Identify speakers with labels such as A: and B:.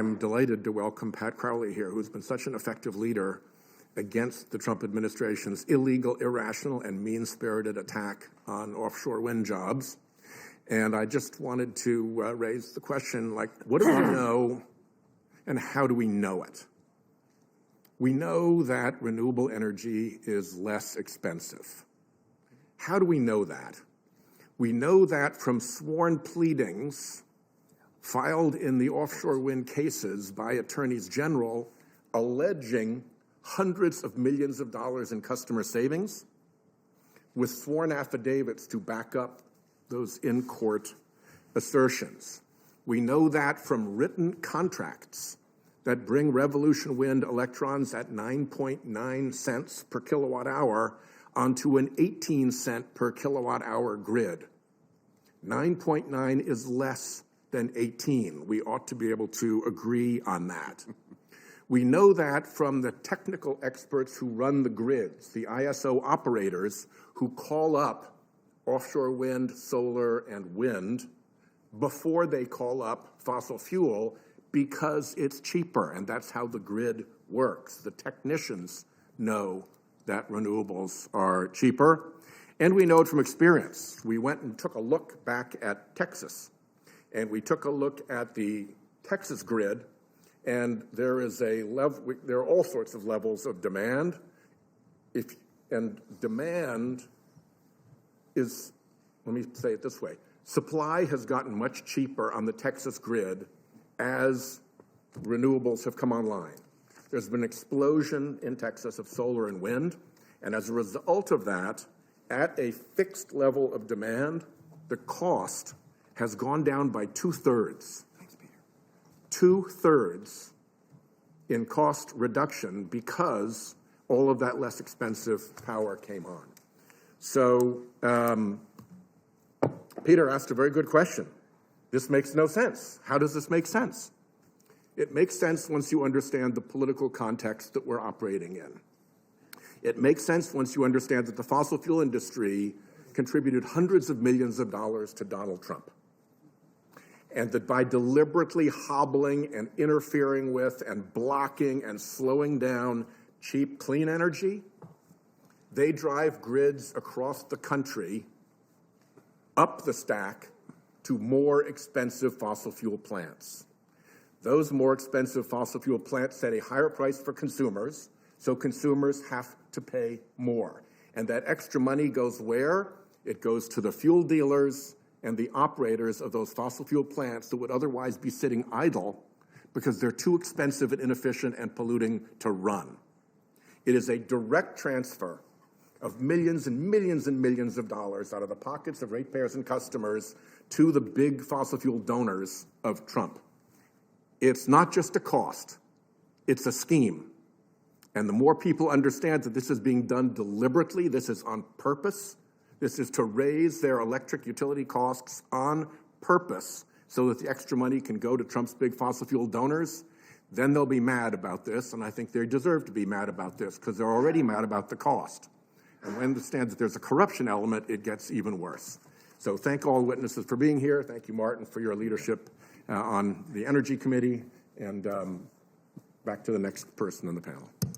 A: I'm delighted to welcome Pat Crowley here, who's been such an effective leader against the Trump administration's illegal, irrational, and mean-spirited attack on offshore wind jobs. And I just wanted to raise the question, like, what do we know and how do we know it? We know that renewable energy is less expensive. How do we know that? We know that from sworn pleadings filed in the offshore wind cases by attorneys general alleging hundreds of millions of dollars in customer savings, with sworn affidavits to back up those in-court assertions. We know that from written contracts that bring Revolution Wind electrons at 9.9 cents per kilowatt hour onto an 18-cent per kilowatt hour grid. 9.9 is less than 18. We ought to be able to agree on that. We know that from the technical experts who run the grids, the ISO operators who call up offshore wind, solar, and wind before they call up fossil fuel, because it's cheaper, and that's how the grid works. The technicians know that renewables are cheaper, and we know it from experience. We went and took a look back at Texas, and we took a look at the Texas grid, and there is a level. There are all sorts of levels of demand, and demand is, let me say it this way, supply has gotten much cheaper on the Texas grid as renewables have come online. There's been an explosion in Texas of solar and wind, and as a result of that, at a fixed level of demand, the cost has gone down by 2/3. Thanks, Peter. 2/3 in cost reduction because all of that less expensive power came on. So Peter asked a very good question. This makes no sense. How does this make sense? It makes sense once you understand the political context that we're operating in. It makes sense once you understand that the fossil fuel industry contributed hundreds of millions of dollars to Donald Trump. And that by deliberately hobbling and interfering with and blocking and slowing down cheap, clean energy, they drive grids across the country up the stack to more expensive fossil fuel plants. Those more expensive fossil fuel plants set a higher price for consumers, so consumers have to pay more. And that extra money goes where? It goes to the fuel dealers and the operators of those fossil fuel plants that would otherwise be sitting idle because they're too expensive and inefficient and polluting to run. It is a direct transfer of millions and millions and millions of dollars out of the pockets of ratepayers and customers to the big fossil fuel donors of Trump. It's not just a cost, it's a scheme. And the more people understand that this is being done deliberately, this is on purpose, this is to raise their electric utility costs on purpose so that the extra money can go to Trump's big fossil fuel donors, then they'll be mad about this, and I think they deserve to be mad about this because they're already mad about the cost. And when they understand that there's a corruption element, it gets even worse. So thank all witnesses for being here. Thank you, Martin, for your leadership on the Energy Committee. And back to the next person on the panel.